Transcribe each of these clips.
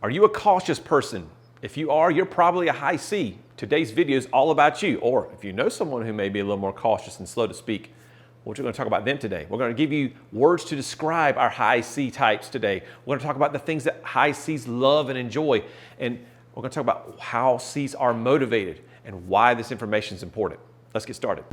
Are you a cautious person? If you are, you're probably a high C. Today's video is all about you. Or if you know someone who may be a little more cautious and slow to speak, we're going to talk about them today. We're going to give you words to describe our high C types today. We're going to talk about the things that high C's love and enjoy. And we're going to talk about how C's are motivated and why this information is important. Let's get started.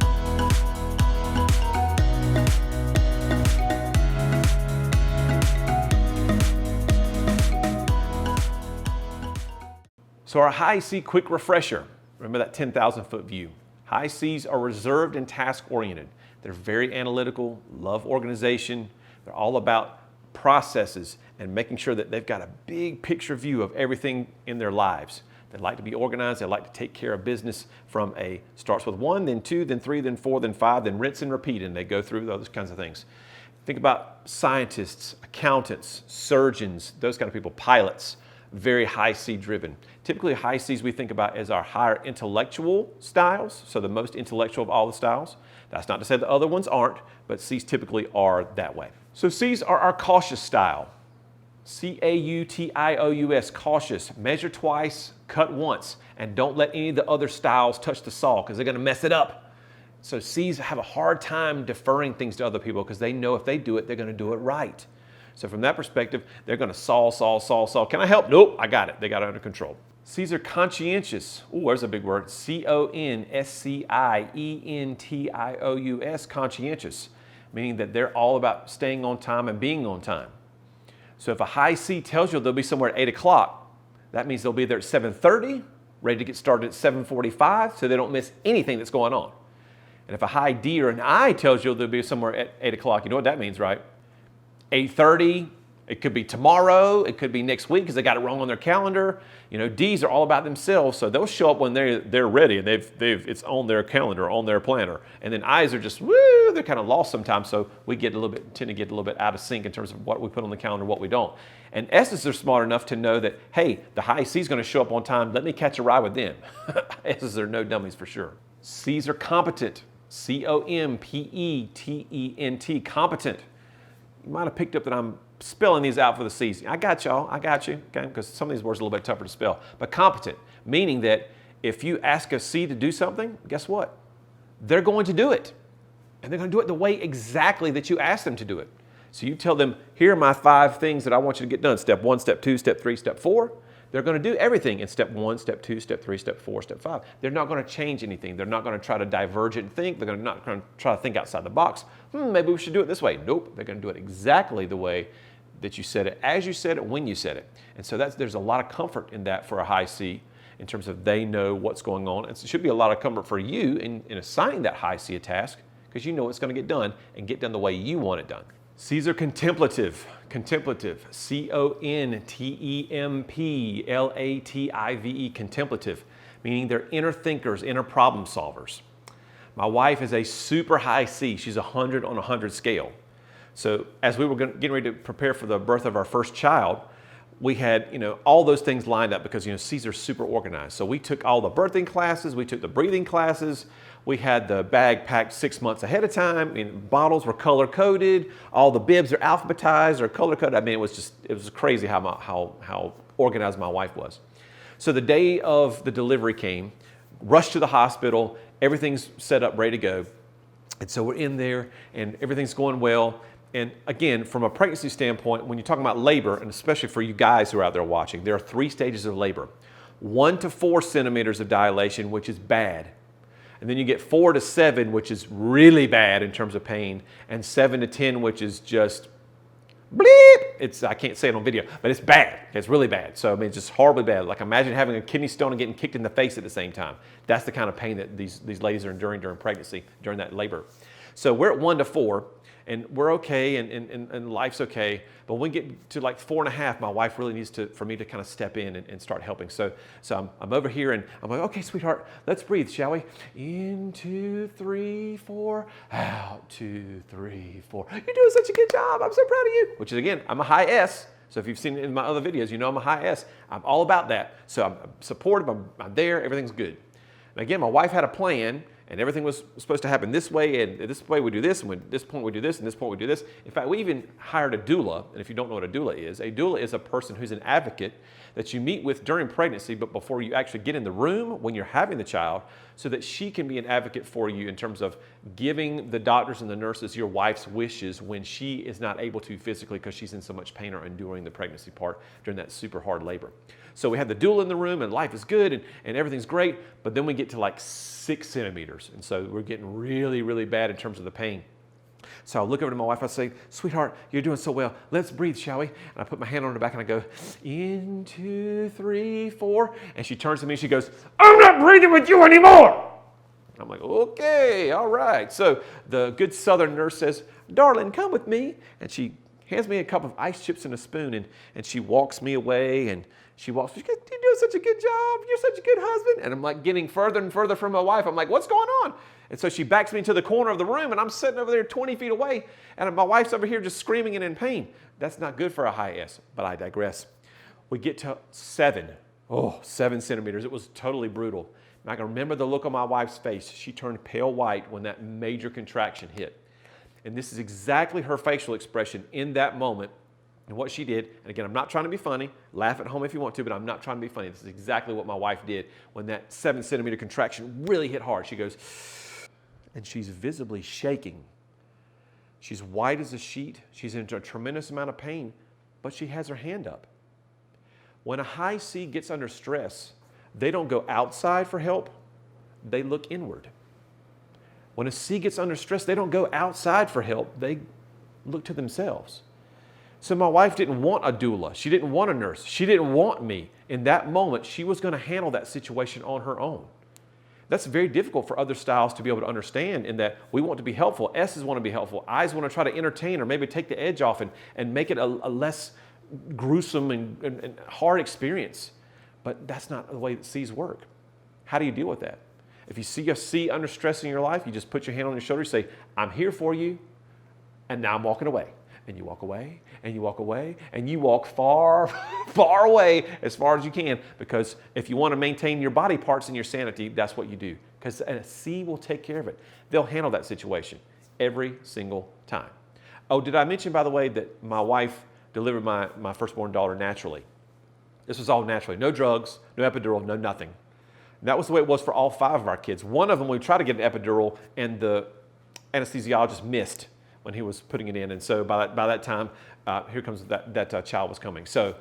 So our high C quick refresher, remember that 10,000 foot view. High C's are reserved and task oriented. They're very analytical, love organization. They're all about processes and making sure that they've got a big picture view of everything in their lives. They like to be organized. They like to take care of business from starts with 1, then 2, then 3, then 4, then 5, then rinse and repeat, and they go through those kinds of things. Think about scientists, accountants, surgeons, those kind of people, pilots. Very high C driven. Typically high C's we think about as our higher intellectual styles, so the most intellectual of all the styles. That's not to say the other ones aren't, but C's typically are that way. So C's are our cautious style. C-A-U-T-I-O-U-S, cautious. Measure twice, cut once, and don't let any of the other styles touch the saw because they're going to mess it up. So C's have a hard time deferring things to other people because they know if they do it, they're going to do it right. So from that perspective, they're going to saw. Can I help? Nope, I got it. They got it under control. C's are conscientious. Ooh, there's a big word. C-O-N-S-C-I-E-N-T-I-O-U-S, conscientious, meaning that they're all about staying on time and being on time. So if a high C tells you they'll be somewhere at 8 o'clock, that means they'll be there at 7:30, ready to get started at 7:45, so they don't miss anything that's going on. And if a high D or an I tells you they'll be somewhere at 8 o'clock, you know what that means, right? 8:30, it could be tomorrow, it could be next week because they got it wrong on their calendar. You know, D's are all about themselves, so they'll show up when they're ready and it's on their calendar, on their planner. And then I's are just they're kind of lost sometimes, so we tend to get a little bit out of sync in terms of what we put on the calendar, what we don't. And S's are smart enough to know that, hey, the high C's going to show up on time. Let me catch a ride with them. S's are no dummies for sure. C's are competent. C-O-M-P-E-T-E-N-T, competent. You might have picked up that I'm spelling these out for the C's. I got y'all, I got you, okay? Because some of these words are a little bit tougher to spell. But competent, meaning that if you ask a C to do something, guess what? They're going to do it. And they're going to do it the way exactly that you asked them to do it. So you tell them, here are my 5 things that I want you to get done. Step 1, step 2, step 3, step 4. They're going to do everything in step 1, step 2, step 3, step 4, step 5. They're not going to change anything. They're not going to try to diverge and think. They're not going to try to think outside the box. Maybe we should do it this way. Nope. They're going to do it exactly the way that you said it, as you said it, when you said it. And so there's a lot of comfort in that for a high C in terms of they know what's going on. And so it should be a lot of comfort for you in assigning that high C a task because you know it's going to get done and get done the way you want it done. C's are contemplative. Contemplative, C-O-N-T-E-M-P-L-A-T-I-V-E, contemplative, meaning they're inner thinkers, inner problem solvers. My wife is a super high C. She's 100 on a 100 scale. So as we were getting ready to prepare for the birth of our first child, we had, all those things lined up because, C's are super organized. So we took all the birthing classes, we took the breathing classes, we had the bag packed 6 months ahead of time. Bottles were color coded, all the bibs are alphabetized or color coded. It was crazy how organized my wife was. So the day of the delivery came, rushed to the hospital, everything's set up, ready to go. And so we're in there and everything's going well. And again, from a pregnancy standpoint, when you're talking about labor, and especially for you guys who are out there watching, there are 3 stages of labor. 1 to 4 centimeters of dilation, which is bad. And then you get 4 to 7, which is really bad in terms of pain, and 7 to 10, which is just bleep. I can't say it on video, but it's bad. It's really bad. So it's just horribly bad. Like imagine having a kidney stone and getting kicked in the face at the same time. That's the kind of pain that these ladies are enduring during pregnancy, during that labor. So we're at 1 to 4. And we're okay, and life's okay. But when we get to like 4.5, my wife really needs for me to kind of step in and start helping. So I'm over here, and I'm like, okay, sweetheart, let's breathe, shall we? In, 2, 3, 4, out, 2, 3, 4. You're doing such a good job. I'm so proud of you. Which is, again, I'm a high S. So if you've seen it in my other videos, you know I'm a high S. I'm all about that. So I'm supportive, I'm there, everything's good. And again, my wife had a plan, And everything was supposed to happen this way, and this way we do this, and at this point we do this, and this point we do this. In fact, we even hired a doula, and if you don't know what a doula is a person who's an advocate that you meet with during pregnancy, but before you actually get in the room when you're having the child, so that she can be an advocate for you in terms of giving the doctors and the nurses your wife's wishes when she is not able to physically because she's in so much pain or enduring the pregnancy part during that super hard labor. So we have the doula in the room, and life is good, and everything's great, but then we get to like 6 centimeters, and so we're getting really, really bad in terms of the pain. So I look over to my wife, I say, sweetheart, you're doing so well. Let's breathe, shall we? And I put my hand on her back and I go, in, 2, 3, 4. And she turns to me and she goes, I'm not breathing with you anymore. I'm like, okay, all right. So the good Southern nurse says, darling, come with me. And she hands me a cup of ice chips and a spoon, and she walks me away, and she goes, you're doing such a good job. You're such a good husband. And I'm like getting further and further from my wife. I'm like, what's going on? And so she backs me into the corner of the room, and I'm sitting over there 20 feet away, and my wife's over here just screaming and in pain. That's not good for a high S, but I digress. We get to 7 centimeters. It was totally brutal. And I can remember the look on my wife's face. She turned pale white when that major contraction hit. And this is exactly her facial expression in that moment. And what she did, and again, I'm not trying to be funny. Laugh at home if you want to, but I'm not trying to be funny. This is exactly what my wife did when that 7 centimeter contraction really hit hard. She goes, and she's visibly shaking. She's white as a sheet. She's in a tremendous amount of pain, but she has her hand up. When a high C gets under stress, they don't go outside for help. They look inward. When a C gets under stress, they don't go outside for help. They look to themselves. So my wife didn't want a doula. She didn't want a nurse. She didn't want me. In that moment, she was going to handle that situation on her own. That's very difficult for other styles to be able to understand, in that we want to be helpful. S's want to be helpful. I's want to try to entertain or maybe take the edge off and make it a less gruesome and hard experience. But that's not the way that C's work. How do you deal with that? If you see a C under stress in your life, you just put your hand on your shoulder, you say, I'm here for you, and now I'm walking away. And you walk away, and you walk away, and you walk far, far away as far as you can, because if you want to maintain your body parts and your sanity, that's what you do. Because a C will take care of it. They'll handle that situation every single time. Oh, did I mention, by the way, that my wife delivered my firstborn daughter naturally? This was all naturally. No drugs, no epidural, no nothing. And that was the way it was for all 5 of our kids. One of them, we tried to get an epidural, and the anesthesiologist missed when he was putting it in. And so by that time, here comes that child was coming. So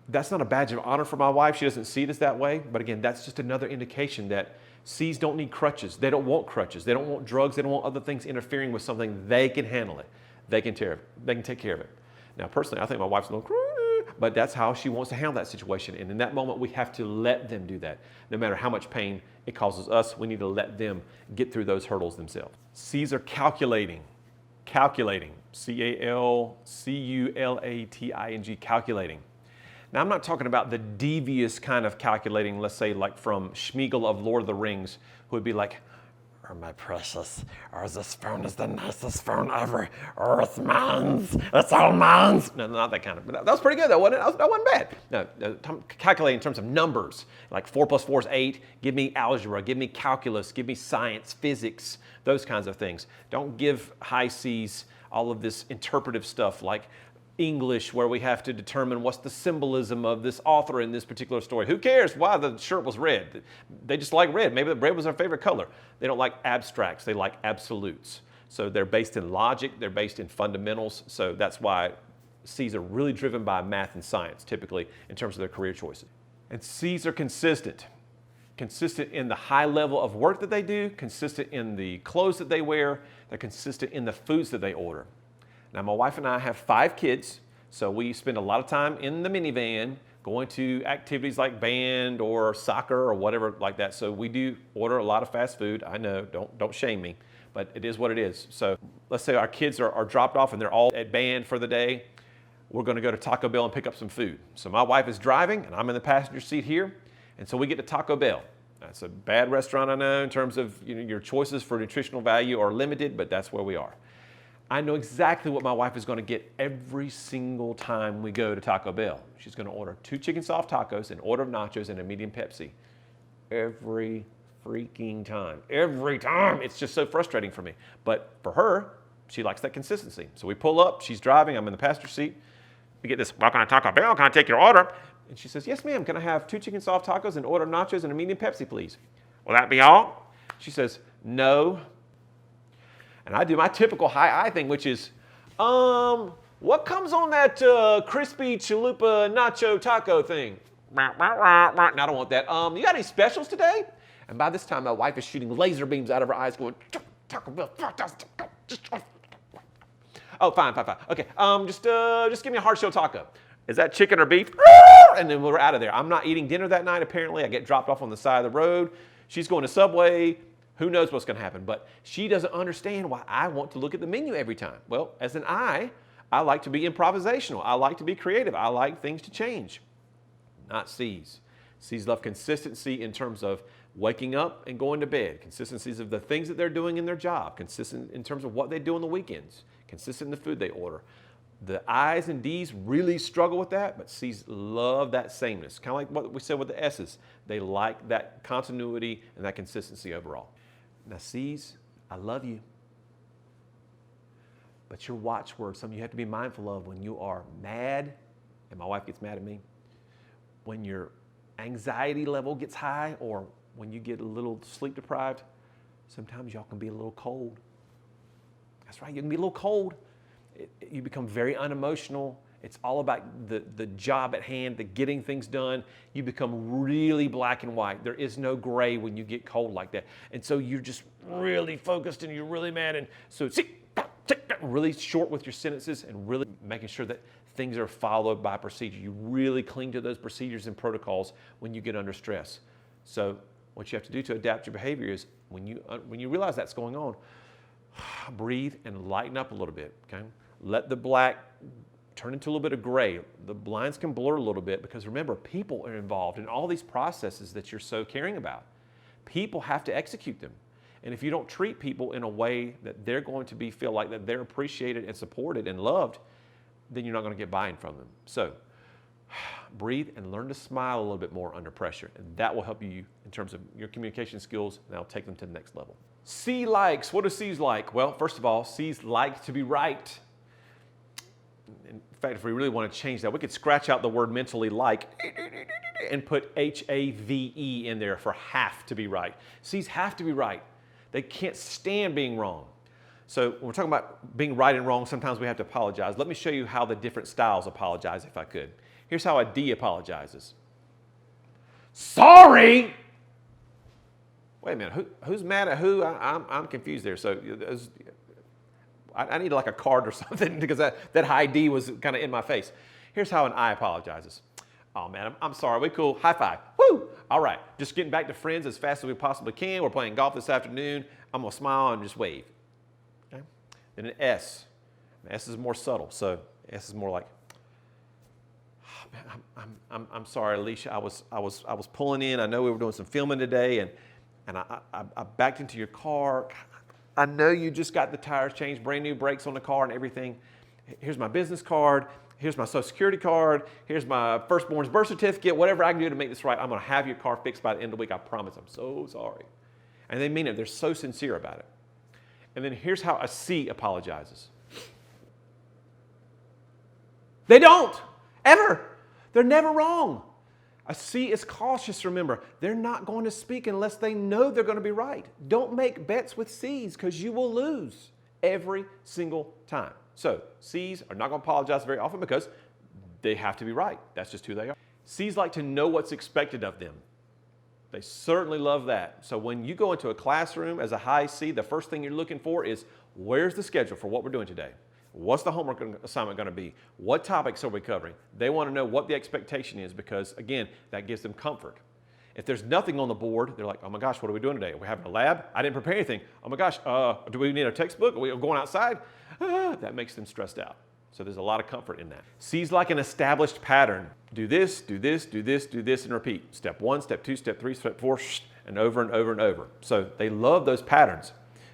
that's not a badge of honor for my wife. She doesn't see it as that way. But again, that's just another indication that C's don't need crutches. They don't want crutches. They don't want drugs. They don't want other things interfering with something. They can handle it. They can take care of it. Now, personally, I think my wife's a little, but that's how she wants to handle that situation. And in that moment, we have to let them do that. No matter how much pain it causes us, we need to let them get through those hurdles themselves. C's are calculating. Calculating, C-A-L-C-U-L-A-T-I-N-G, calculating. Now, I'm not talking about the devious kind of calculating, let's say like from Schmeagol of Lord of the Rings, who would be like, oh, my precious, or this phone is the nicest phone ever, or it's mine, it's all mine. No, not that kind of, but that was pretty good though, wasn't it? That wasn't bad. No, calculating in terms of numbers, like 4 plus 4 is 8, give me algebra, give me calculus, give me science, physics, those kinds of things. Don't give high C's all of this interpretive stuff like English, where we have to determine what's the symbolism of this author in this particular story. Who cares why the shirt was red? They just like red. Maybe the red was their favorite color. They don't like abstracts. They like absolutes. So they're based in logic. They're based in fundamentals. So that's why C's are really driven by math and science, typically, in terms of their career choices. And C's are consistent. Consistent in the high level of work that they do, consistent in the clothes that they wear, they're consistent in the foods that they order. Now, my wife and I have 5 kids, so we spend a lot of time in the minivan going to activities like band or soccer or whatever like that. So we do order a lot of fast food. I know, don't shame me, but it is what it is. So let's say our kids are dropped off and they're all at band for the day. We're going to go to Taco Bell and pick up some food. So my wife is driving and I'm in the passenger seat here. And so we get to Taco Bell. That's a bad restaurant, I know, in terms of your choices for nutritional value are limited, but that's where we are. I know exactly what my wife is going to get every single time we go to Taco Bell. She's going to order 2 chicken soft tacos, an order of nachos, and a medium Pepsi every freaking time. Every time. It's just so frustrating for me. But for her, she likes that consistency. So we pull up, she's driving, I'm in the passenger seat. We get this, welcome to Taco Bell, can I take your order? And she says, yes, ma'am, can I have 2 chicken soft tacos and order nachos and a medium Pepsi, please? Will that be all? She says, no. And I do my typical high I thing, which is, what comes on that crispy chalupa nacho taco thing? No, I don't want that. You got any specials today? And by this time, my wife is shooting laser beams out of her eyes going, Taco Bell, oh, fine. Okay, just give me a hard shell taco. Is that chicken or beef? And then we're out of there. I'm not eating dinner that night, apparently. I get dropped off on the side of the road. She's going to Subway. Who knows what's going to happen? But she doesn't understand why I want to look at the menu every time. Well, as an I like to be improvisational. I like to be creative. I like things to change. Not C's. C's love consistency in terms of waking up and going to bed. Consistencies of the things that they're doing in their job. Consistent in terms of what they do on the weekends. Consistent in the food they order. The I's and D's really struggle with that, but C's love that sameness. Kind of like what we said with the S's. They like that continuity and that consistency overall. Now C's, I love you. But your watchword, something you have to be mindful of when you are mad, and my wife gets mad at me, when your anxiety level gets high or when you get a little sleep deprived, sometimes y'all can be a little cold. That's right, you can be a little cold. You become very unemotional. It's all about the job at hand, the getting things done. You become really black and white. There is no gray when you get cold like that. And so you're just really focused and you're really mad. And so really short with your sentences and really making sure that things are followed by procedure. You really cling to those procedures and protocols when you get under stress. So what you have to do to adapt your behavior is when you realize that's going on, breathe and lighten up a little bit, okay? Let the black turn into a little bit of gray. The lines can blur a little bit because remember, people are involved in all these processes that you're so caring about. People have to execute them. And if you don't treat people in a way that they're going to feel like that they're appreciated and supported and loved, then you're not going to get buy-in from them. So breathe and learn to smile a little bit more under pressure. And that will help you in terms of your communication skills, and that'll take them to the next level. C likes. What do C's like? Well, first of all, C's like to be right. In fact, if we really want to change that, we could scratch out the word mentally like and put H-A-V-E in there for have to be right. C's have to be right. They can't stand being wrong. So when we're talking about being right and wrong, sometimes we have to apologize. Let me show you how the different styles apologize if I could. Here's how a D apologizes. Sorry! Wait a minute, who's mad at who? I'm confused there. So I need like a card or something because that high D was kind of in my face. Here's how an I apologizes. Oh man, I'm sorry, we cool, high five, woo! All right, just getting back to friends as fast as we possibly can. We're playing golf this afternoon. I'm gonna smile and just wave. Okay? Then an S. An S is more subtle, so S is more like, oh, man, I'm sorry, Alicia. I was pulling in. I know we were doing some filming today, and I backed into your car. I know you just got the tires changed, brand new brakes on the car and everything. Here's my business card. Here's my social security card. Here's my firstborn's birth certificate. Whatever I can do to make this right, I'm going to have your car fixed by the end of the week. I promise. I'm so sorry. And they mean it. They're so sincere about it. And then here's how a C apologizes. They don't, ever. They're never wrong. A C is cautious, remember. They're not going to speak unless they know they're going to be right. Don't make bets with C's because you will lose every single time. So C's are not going to apologize very often because they have to be right. That's just who they are. C's like to know what's expected of them. They certainly love that. So when you go into a classroom as a high C, the first thing you're looking for is where's the schedule for what we're doing today? What's the homework assignment going to be? What topics are we covering? They want to know what the expectation is because, again, that gives them comfort. If there's nothing on the board, they're like, oh my gosh, what are we doing today? Are we having a lab? I didn't prepare anything. Oh my gosh, do we need a textbook? Are we going outside? That makes them stressed out. So there's a lot of comfort in that. C's like an established pattern. Do this, do this, do this, do this, and repeat. Step 1, step 2, step 3, step 4, and over and over and over. So they love those patterns.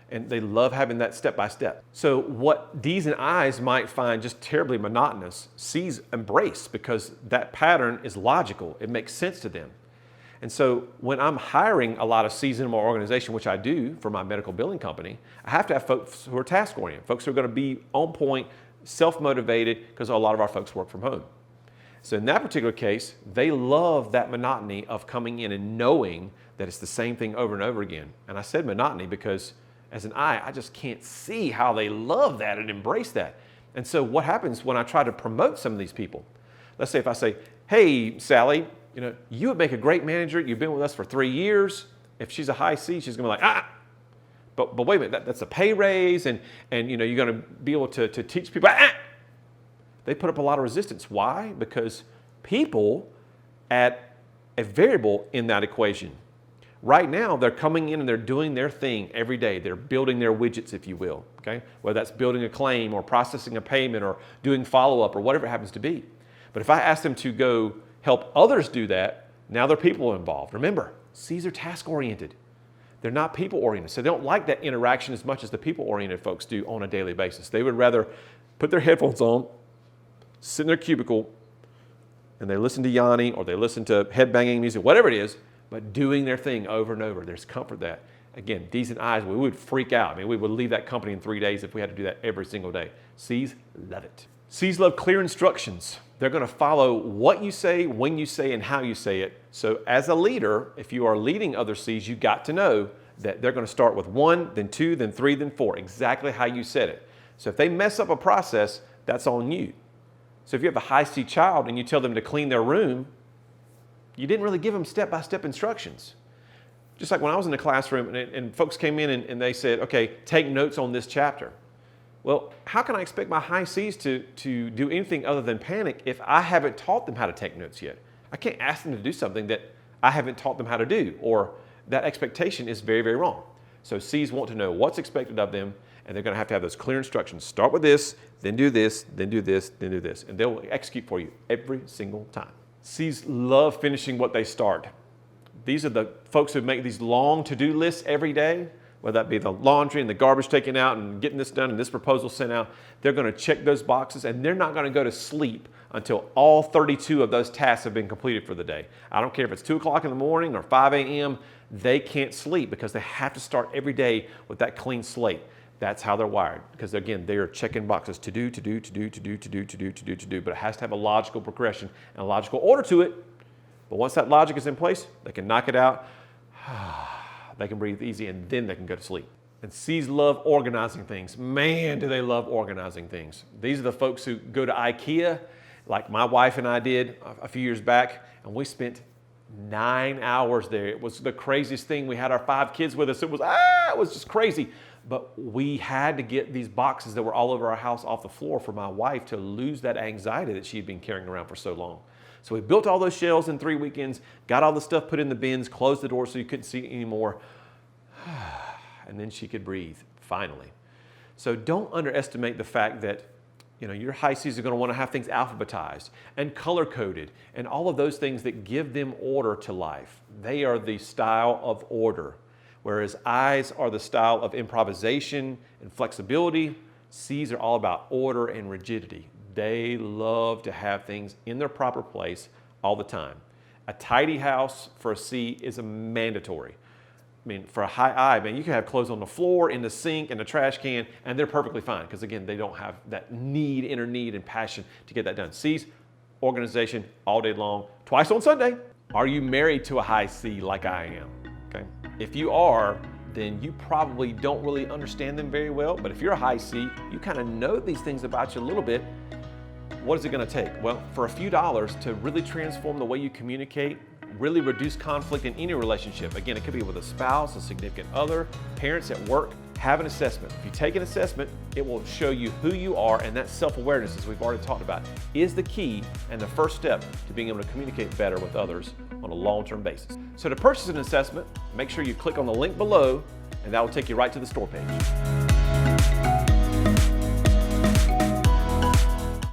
And they love having that step by step. So what D's and I's might find just terribly monotonous, C's embrace because that pattern is logical. It makes sense to them. And so when I'm hiring a lot of C's in my organization, which I do for my medical billing company, I have to have folks who are task-oriented, folks who are going to be on point, self-motivated, because a lot of our folks work from home. So in that particular case, they love that monotony of coming in and knowing that it's the same thing over and over again. And I said monotony because as an I just can't see how they love that and embrace that. And so what happens when I try to promote some of these people? Let's say if I say, hey, Sally, you would make a great manager. You've been with us for 3 years. If she's a high C, she's gonna be like, but wait a minute, that's a pay raise, and you're gonna be able to teach people, They put up a lot of resistance. Why? Because people add a variable in that equation. Right now, they're coming in and they're doing their thing every day. They're building their widgets, if you will, okay? Whether that's building a claim or processing a payment or doing follow-up or whatever it happens to be. But if I ask them to go help others do that, now they're people involved. Remember, C's are task-oriented. They're not people-oriented. So they don't like that interaction as much as the people-oriented folks do on a daily basis. They would rather put their headphones on, sit in their cubicle, and they listen to Yanni or they listen to headbanging music, whatever it is, but doing their thing over and over. There's comfort that. Again, D's and I's, we would freak out. I mean, we would leave that company in 3 days if we had to do that every single day. C's love it. C's love clear instructions. They're going to follow what you say, when you say, and how you say it. So as a leader, if you are leading other C's, you got to know that they're going to start with 1, then 2, then 3, then 4, exactly how you said it. So if they mess up a process, that's on you. So if you have a high C child and you tell them to clean their room, you didn't really give them step-by-step instructions. Just like when I was in the classroom and folks came in and they said, okay, take notes on this chapter. Well, how can I expect my high C's to do anything other than panic if I haven't taught them how to take notes yet? I can't ask them to do something that I haven't taught them how to do, or that expectation is very, very wrong. So C's want to know what's expected of them, and they're going to have those clear instructions. Start with this, then do this, then do this, then do this. And they'll execute for you every single time. C's love finishing what they start. These are the folks who make these long to-do lists every day, whether that be the laundry and the garbage taken out and getting this done and this proposal sent out. They're going to check those boxes, and they're not going to go to sleep until all 32 of those tasks have been completed for the day. I don't care if it's 2 o'clock in the morning or 5 a.m., they can't sleep because they have to start every day with that clean slate. That's how they're wired. Because again, they are checking boxes to do, but it has to have a logical progression and a logical order to it. But once that logic is in place, they can knock it out, they can breathe easy, and then they can go to sleep. And C's love organizing things. Man, do they love organizing things. These are the folks who go to IKEA, like my wife and I did a few years back, and we spent 9 hours there. It was the craziest thing. We had our 5 kids with us. It was just crazy. But we had to get these boxes that were all over our house off the floor for my wife to lose that anxiety that she had been carrying around for so long. So we built all those shelves in 3 weekends, got all the stuff put in the bins, closed the door so you couldn't see it anymore. And then she could breathe, finally. So don't underestimate the fact that your high C's are going to want to have things alphabetized and color-coded and all of those things that give them order to life. They are the style of order. Whereas I's are the style of improvisation and flexibility, C's are all about order and rigidity. They love to have things in their proper place all the time. A tidy house for a C is a mandatory. I mean, for a high I, man, you can have clothes on the floor, in the sink, in the trash can, and they're perfectly fine because, again, they don't have that inner need and passion to get that done. C's, organization all day long, twice on Sunday. Are you married to a high C like I am? Okay. If you are, then you probably don't really understand them very well. But if you're a high C, you kind of know these things about you a little bit. What is it going to take? Well, for a few dollars to really transform the way you communicate, really reduce conflict in any relationship. Again, it could be with a spouse, a significant other, parents at work. Have an assessment. If you take an assessment, it will show you who you are, and that self-awareness, as we've already talked about, is the key and the first step to being able to communicate better with others on a long-term basis. So to purchase an assessment, make sure you click on the link below, and that will take you right to the store page.